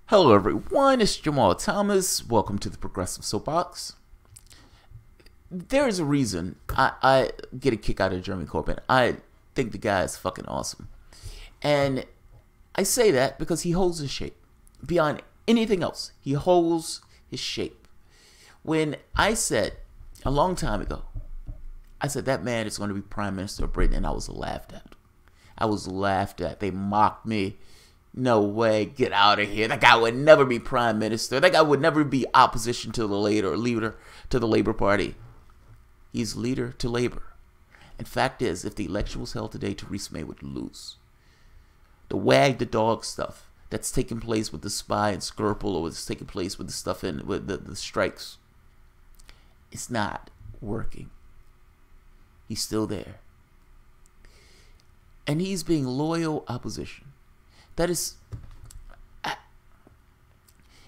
Hello everyone, it's Jamal Thomas. Welcome to the Progressive Soapbox. There is a reason I get a kick out of Jeremy Corbyn. I think the guy is fucking awesome. And I say that because he holds his shape. Beyond anything else, he holds his shape. When I said, a long time ago, I said that man is going to be Prime Minister of Britain, and I was laughed at. I was laughed at. They mocked me. No way, get out of here. That guy would never be prime minister. That guy would never be opposition to the leader to the Labour Party. He's leader to Labour. And fact is, if the election was held today, Theresa May would lose. The wag the dog stuff that's taking place with the spy and Skirple, or what's taking place with the stuff with the strikes, it's not working. He's still there. And he's being loyal opposition. That is,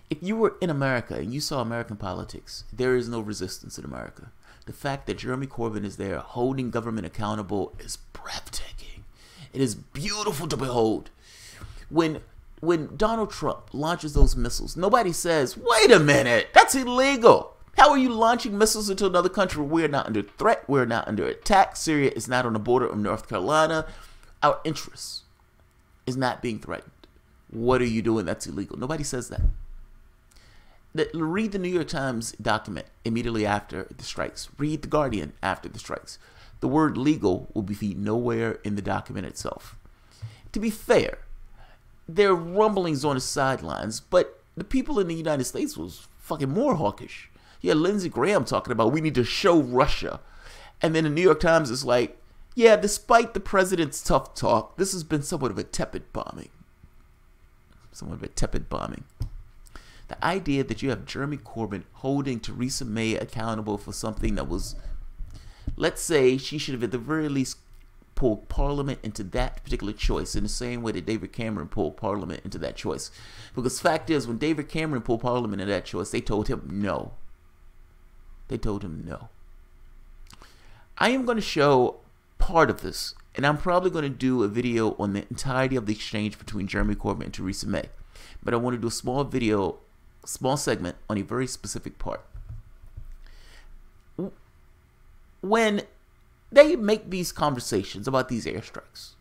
if you were in America and you saw American politics, there is no resistance in America. The fact that Jeremy Corbyn is there holding government accountable is breathtaking. It is beautiful to behold. When Donald Trump launches those missiles, nobody says, wait a minute, that's illegal. How are you launching missiles into another country? We're not under threat. We're not under attack. Syria is not on the border of North Carolina. Our interests is not being threatened. What are you doing? That's illegal. Nobody says that. Read the New York Times document immediately after the strikes. Read the Guardian after the strikes. The word legal will be nowhere in the document itself. To be fair, there are rumblings on the sidelines, but the people in the United States was fucking more hawkish. You had Lindsey Graham talking about we need to show Russia. And then the New York Times is like, yeah, despite the president's tough talk, this has been somewhat of a tepid bombing. The idea that you have Jeremy Corbyn holding Theresa May accountable for something that was, let's say, she should have at the very least pulled Parliament into that particular choice in the same way that David Cameron pulled Parliament into that choice. Because fact is, when David Cameron pulled Parliament into that choice, they told him no. They told him no. I am going to show part of this, and I'm probably going to do a video on the entirety of the exchange between Jeremy Corbyn and Theresa May, but I want to do a small segment on a very specific part. When they make these conversations about these airstrikes,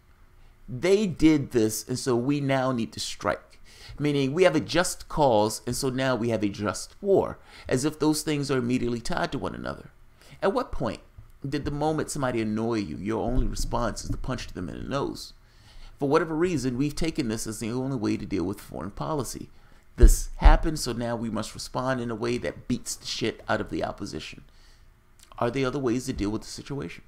they did this, and so we now need to strike, meaning we have a just cause, and so now we have a just war, as if those things are immediately tied to one another. At what point did the moment somebody annoy you, your only response is to punch them in the nose? For whatever reason, we've taken this as the only way to deal with foreign policy. This happened, so now we must respond in a way that beats the shit out of the opposition. Are there other ways to deal with the situation?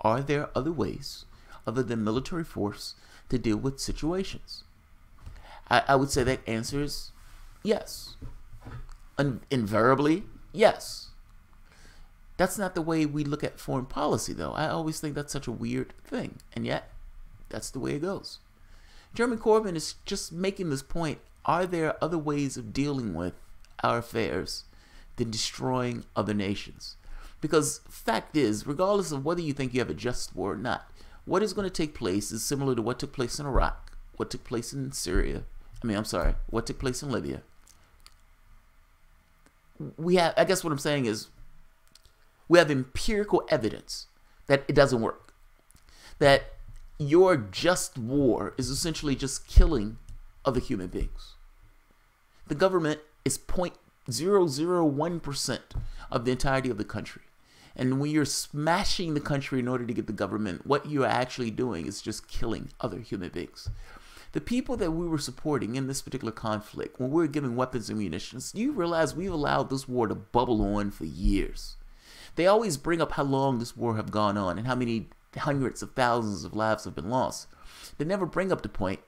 Are there other ways, other than military force, to deal with situations? I would say that answer is yes. Invariably, yes. That's not the way we look at foreign policy, though. I always think that's such a weird thing, and yet that's the way it goes. Jeremy Corbyn is just making this point. Are there other ways of dealing with our affairs than destroying other nations? Because fact is, regardless of whether you think you have a just war or not, what is going to take place is similar to what took place in Iraq, what took place in Syria. What took place in Libya. I guess what I'm saying is, we have empirical evidence that it doesn't work. That your just war is essentially just killing other human beings. The government is 0.001% of the entirety of the country. And when you're smashing the country in order to get the government, what you're actually doing is just killing other human beings. The people that we were supporting in this particular conflict, when we were giving weapons and munitions, you realize we've allowed this war to bubble on for years. They always bring up how long this war have gone on and how many hundreds of thousands of lives have been lost. They never bring up the point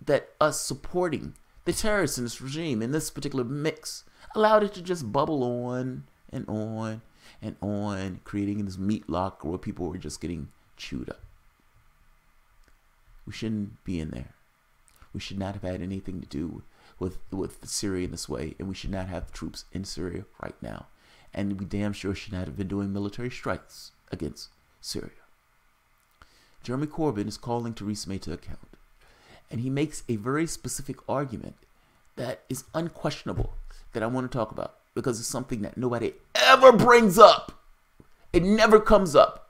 that us supporting the terrorists in this regime, in this particular mix, allowed it to just bubble on and on and on, creating this meat locker where people were just getting chewed up. We shouldn't be in there. We should not have had anything to do with Syria in this way, and we should not have troops in Syria right now. And we damn sure should not have been doing military strikes against Syria. Jeremy Corbyn is calling Theresa May to account. And he makes a very specific argument that is unquestionable that I want to talk about because it's something that nobody ever brings up. It never comes up.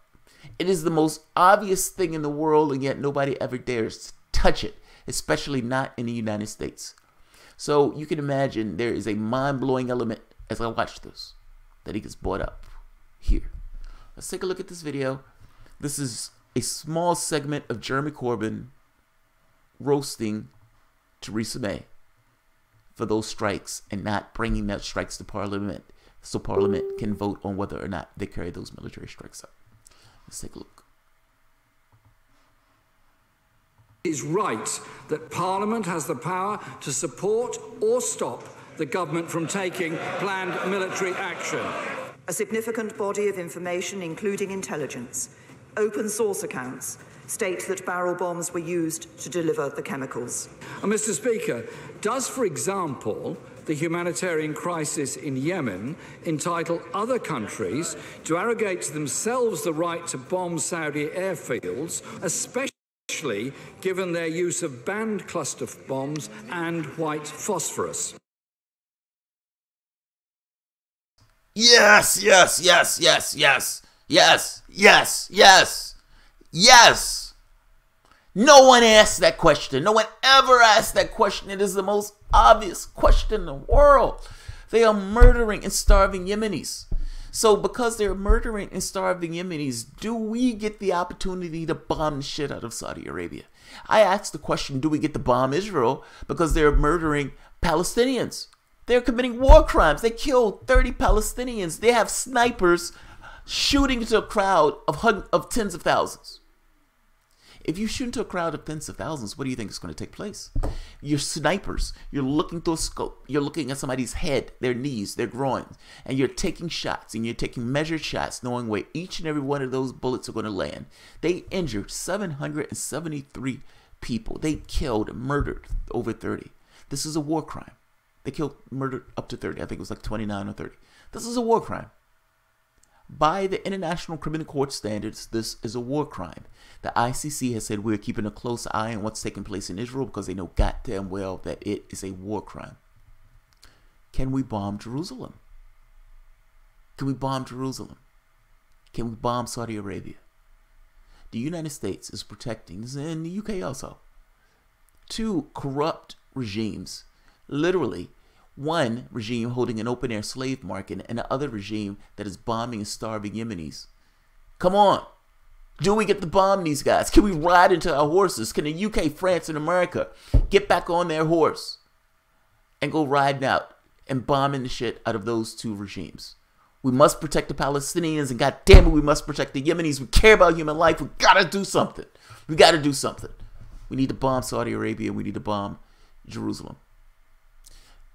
It is the most obvious thing in the world, and yet nobody ever dares to touch it, especially not in the United States. So you can imagine there is a mind-blowing element as I watch this that he gets brought up here. Let's take a look at this video. This is a small segment of Jeremy Corbyn roasting Theresa May for those strikes and not bringing that strikes to Parliament so Parliament can vote on whether or not they carry those military strikes out. Let's take a look. It is right that Parliament has the power to support or stop the government from taking planned military action. A significant body of information, including intelligence, open source accounts, state that barrel bombs were used to deliver the chemicals. Mr. Speaker, does, for example, the humanitarian crisis in Yemen entitle other countries to arrogate to themselves the right to bomb Saudi airfields, especially given their use of banned cluster bombs and white phosphorus? Yes, yes, yes, yes, yes, yes, yes, yes, yes. No one asked that question. No one ever asked that question. It is the most obvious question in the world. They are murdering and starving Yemenis. So because they're murdering and starving Yemenis, do we get the opportunity to bomb the shit out of Saudi Arabia? I asked the question, do we get to bomb Israel because they're murdering Palestinians? They're committing war crimes. They killed 30 Palestinians. They have snipers shooting into a crowd of tens of thousands. If you shoot into a crowd of tens of thousands, what do you think is going to take place? You're snipers. You're looking through a scope. You're looking at somebody's head, their knees, their groins, and you're taking shots, and you're taking measured shots, knowing where each and every one of those bullets are going to land. They injured 773 people. They killed and murdered over 30. This is a war crime. They killed, murdered up to 30. I think it was like 29 or 30. This is a war crime. By the International Criminal Court standards, this is a war crime. The ICC has said we're keeping a close eye on what's taking place in Israel because they know goddamn well that it is a war crime. Can we bomb Jerusalem? Can we bomb Jerusalem? Can we bomb Saudi Arabia? The United States is protecting, this is in the UK also, two corrupt regimes, literally one regime holding an open-air slave market and the other regime that is bombing and starving Yemenis. Come on. Do we get to bomb these guys? Can we ride into our horses? Can the UK, France, and America get back on their horse and go riding out and bombing the shit out of those two regimes? We must protect the Palestinians, and goddamn it, we must protect the Yemenis. We care about human life. We gotta do something. We gotta do something. We need to bomb Saudi Arabia. We need to bomb Jerusalem.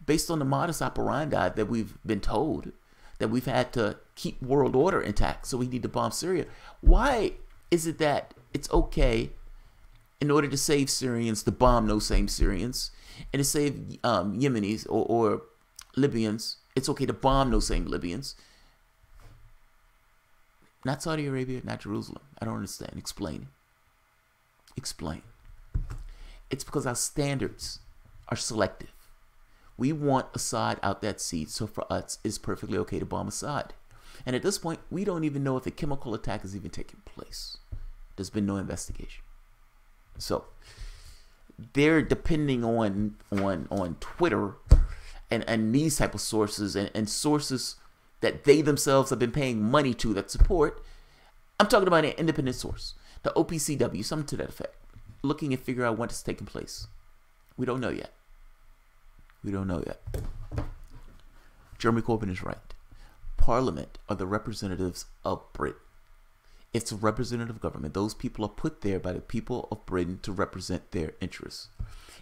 Based on the modus operandi that we've been told, that we've had to keep world order intact, so we need to bomb Syria. Why is it that it's okay, in order to save Syrians, to bomb those same Syrians, and to save Yemenis or Libyans, it's okay to bomb those same Libyans? Not Saudi Arabia, not Jerusalem. I don't understand. Explain. Explain. It's because our standards are selective. We want Assad out that seat, so for us, it's perfectly okay to bomb Assad. And at this point, we don't even know if a chemical attack has even taken place. There's been no investigation. So they're depending on Twitter and these type of sources and sources that they themselves have been paying money to that support. I'm talking about an independent source, the OPCW, something to that effect, looking to figure out what is taking place. We don't know yet. We don't know yet. Jeremy Corbyn is right. Parliament are the representatives of Britain. It's a representative government. Those people are put there by the people of Britain to represent their interests.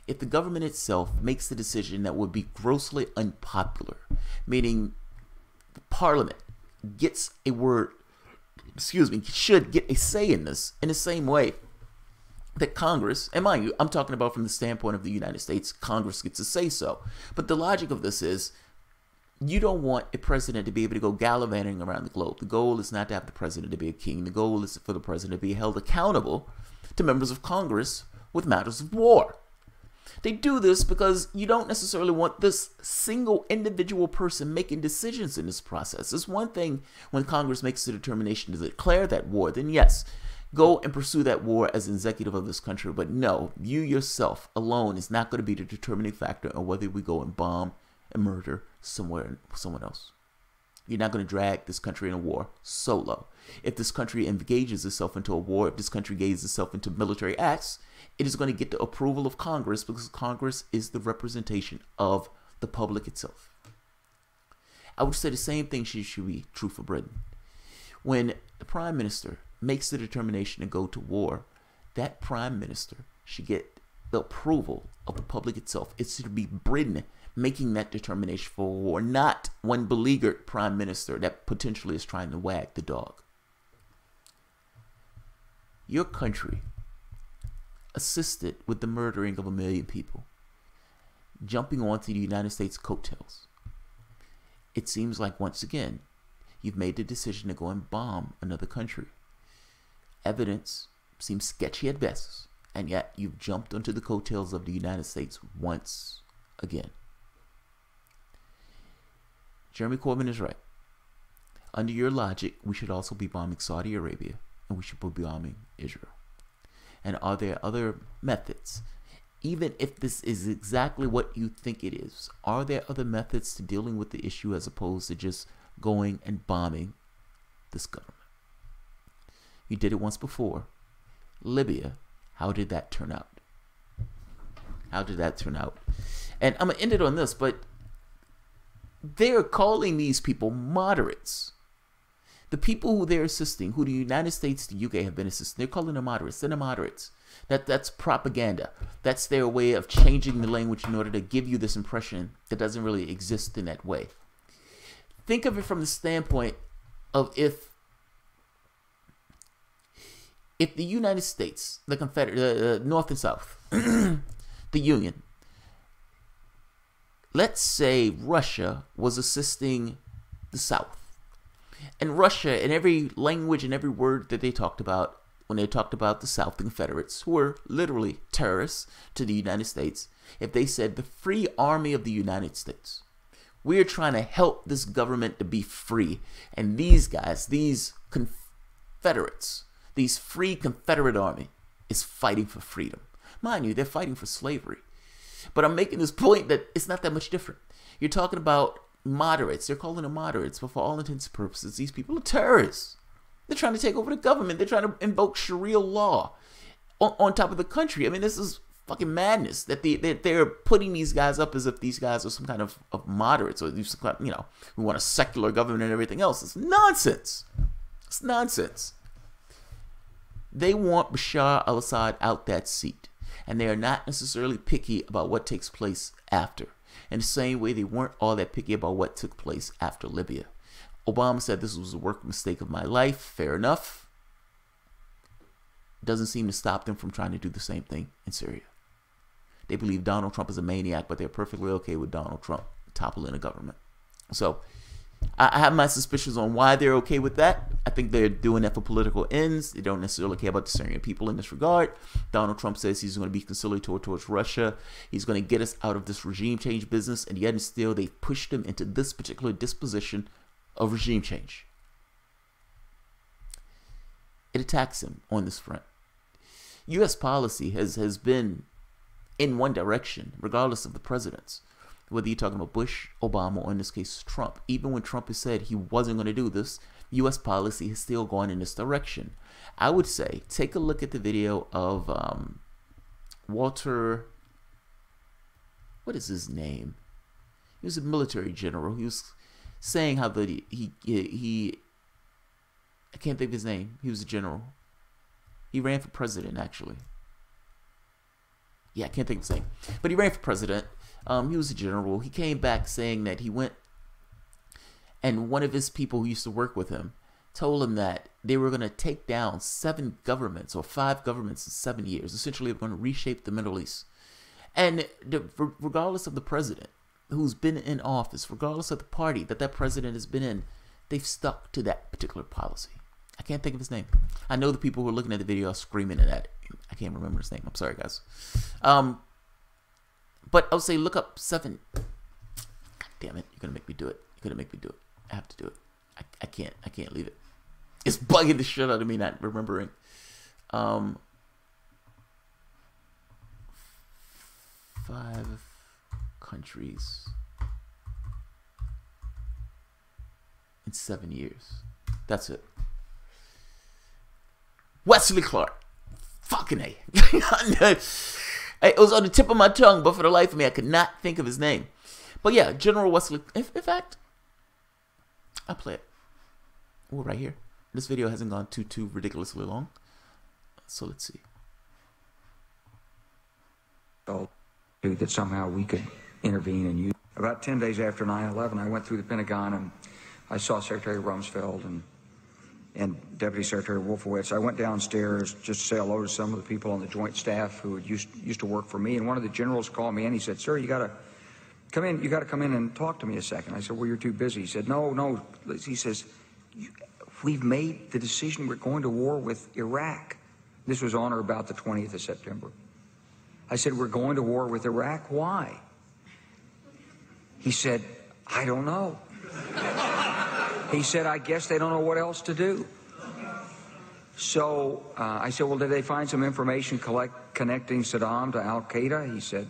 If the government itself makes the decision that would be grossly unpopular, meaning Parliament gets a word, should get a say in this, in the same way that Congress, and mind you, I'm talking about from the standpoint of the United States, Congress gets to say so. But the logic of this is, you don't want a president to be able to go gallivanting around the globe. The goal is not to have the president to be a king. The goal is for the president to be held accountable to members of Congress with matters of war. They do this because you don't necessarily want this single individual person making decisions in this process. It's one thing when Congress makes the determination to declare that war, then yes, go and pursue that war as an executive of this country. But no, you yourself alone is not going to be the determining factor on whether we go and bomb and murder someone else. You're not going to drag this country in a war solo. If this country engages itself into a war, if this country engages itself into military acts, it is going to get the approval of Congress because Congress is the representation of the public itself. I would say the same thing should be true for Britain. When the Prime Minister makes the determination to go to war, that Prime Minister should get the approval of the public itself. It should be Britain making that determination for war, not one beleaguered Prime Minister that potentially is trying to wag the dog. Your country assisted with the murdering of 1 million people, jumping onto the United States coattails. It seems like once again, you've made the decision to go and bomb another country. Evidence seems sketchy at best, and yet you've jumped onto the coattails of the United States once again. Jeremy Corbyn is right. Under your logic, we should also be bombing Saudi Arabia, and we should be bombing Israel. And are there other methods? Even if this is exactly what you think it is, are there other methods to dealing with the issue as opposed to just going and bombing this government? You did it once before. Libya, how did that turn out? How did that turn out? And I'm going to end it on this, but they're calling these people moderates. The people who they're assisting, who the United States, the UK have been assisting, they're calling them moderates. They're the moderates. That's propaganda. That's their way of changing the language in order to give you this impression that doesn't really exist in that way. Think of it from the standpoint of if the United States, the Confederate, North and South, the Union, let's say Russia was assisting the South. And Russia, in every language and every word that they talked about, when they talked about the South, the Confederates, who were literally terrorists to the United States, if they said the Free Army of the United States, we're trying to help this government to be free. And these guys, these Confederates, these Free Confederate Army is fighting for freedom. Mind you, they're fighting for slavery. But I'm making this point that it's not that much different. You're talking about moderates. They're calling them moderates, but for all intents and purposes, these people are terrorists. They're trying to take over the government. They're trying to invoke Sharia law on top of the country. I mean, this is fucking madness that they're putting these guys up as if these guys are some kind of moderates, or these, you know, we want a secular government and everything else. It's nonsense. It's nonsense. They want Bashar al-Assad out that seat, and they are not necessarily picky about what takes place after. In the same way, they weren't all that picky about what took place after Libya. Obama said this was a work mistake of my life. Fair enough. Doesn't seem to stop them from trying to do the same thing in Syria. They believe Donald Trump is a maniac, but they're perfectly okay with Donald Trump toppling a government. So I have my suspicions on why they're okay with that. I think they're doing that for political ends. They don't necessarily care about the Syrian people in this regard. Donald Trump says he's going to be conciliatory towards Russia. He's going to get us out of this regime change business, and yet and still they've pushed him into this particular disposition of regime change. It attacks him on this front. U.S. policy has been in one direction, regardless of the presidents. Whether you're talking about Bush, Obama, or in this case Trump. Even when Trump has said he wasn't going to do this, U.S. policy has still gone in this direction. I would say, take a look at the video of Walter, what is his name? He was a military general. He was saying how I can't think of his name. He was a general. He ran for president, actually. Yeah, I can't think of his name. But he ran for president. He was a general. He came back saying that he went, and one of his people who used to work with him told him that they were going to take down 7 governments or 5 governments in 7 years. Essentially, they're going to reshape the Middle East. And regardless of the president who's been in office, regardless of the party that president has been in, they've stuck to that particular policy. I can't think of his name. I know the people who are looking at the video are screaming at it. I can't remember his name. I'm sorry, guys. But I'll say look up 7. God damn it! You're gonna make me do it. You're gonna make me do it. I have to do it. I can't. I can't leave it. It's bugging the shit out of me not remembering. 5 countries in 7 years. That's it. Wesley Clark. Fucking A. It was on the tip of my tongue, but for the life of me, I could not think of his name. But yeah, General Wesley. In fact, I'll play it. Oh, right here. This video hasn't gone too ridiculously long. So let's see. That somehow we could intervene and use. About 10 days after 9/11, I went through the Pentagon and I saw Secretary Rumsfeld and Deputy Secretary Wolfowitz. I went downstairs just to say hello to some of the people on the Joint Staff who had used to work for me. And one of the generals called me and he said, "Sir, you got to come in. You got to come in and talk to me a second." I said, "Well, you're too busy." He said, "No." He says, "We've made the decision. We're going to war with Iraq." This was on or about the 20th of September. I said, "We're going to war with Iraq. Why?" He said, "I don't know." He said, "I guess they don't know what else to do." So I said, "Well, did they find some information connecting Saddam to Al-Qaeda?" He said,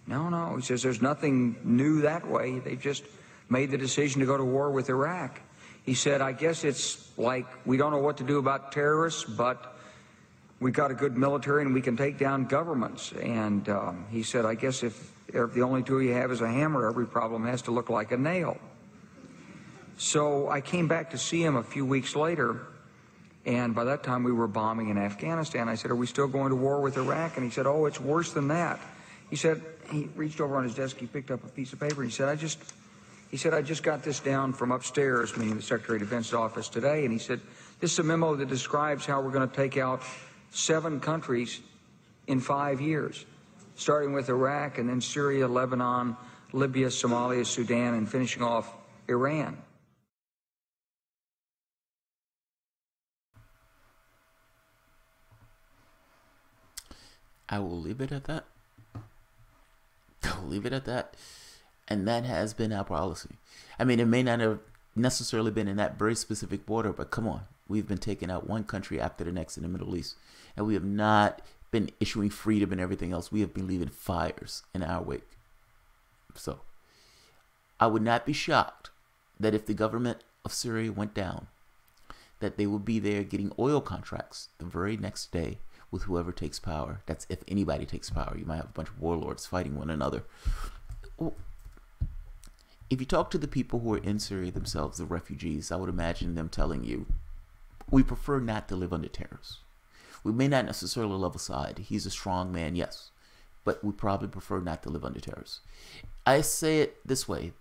No. He says, "There's nothing new that way. They just made the decision to go to war with Iraq." He said, "I guess it's like we don't know what to do about terrorists, but we've got a good military and we can take down governments." And he said, "I guess if the only tool you have is a hammer, every problem has to look like a nail." So I came back to see him a few weeks later, and by that time we were bombing in Afghanistan. I said, "Are we still going to war with Iraq?" And he said, "Oh, it's worse than that." He said, he reached over on his desk, he picked up a piece of paper, and he said, I just got this down from upstairs," meaning the Secretary of Defense's office today, and he said, "This is a memo that describes how we're going to take out 7 countries in 5 years, starting with Iraq and then Syria, Lebanon, Libya, Somalia, Sudan, and finishing off Iran." I will leave it at that. I'll leave it at that. And that has been our policy. I mean, it may not have necessarily been in that very specific border, but come on. We've been taking out one country after the next in the Middle East. And we have not been issuing freedom and everything else. We have been leaving fires in our wake. So, I would not be shocked that if the government of Syria went down, that they would be there getting oil contracts the very next day with whoever takes power. That's if anybody takes power. You might have a bunch of warlords fighting one another. If you talk to the people who are in Syria themselves, the refugees, I would imagine them telling you, we prefer not to live under terrorists. We may not necessarily love Assad. He's a strong man, yes. But we probably prefer not to live under terrorists. I say it this way.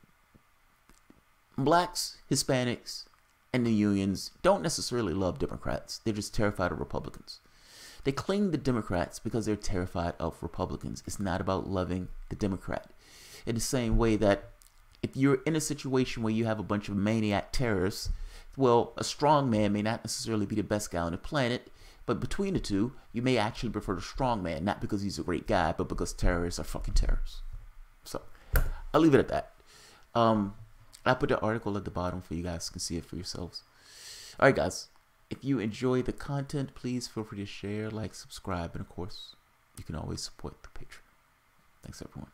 Blacks, Hispanics, and the unions don't necessarily love Democrats. They're just terrified of Republicans. They cling to Democrats because they're terrified of Republicans. It's not about loving the Democrat. In the same way that if you're in a situation where you have a bunch of maniac terrorists, well, a strong man may not necessarily be the best guy on the planet, but between the two, you may actually prefer the strong man, not because he's a great guy, but because terrorists are fucking terrorists. So, I'll leave it at that. I put the article at the bottom for you guys to see it for yourselves. Alright guys, if you enjoy the content, please feel free to share, like, subscribe, and of course, you can always support the Patreon. Thanks everyone.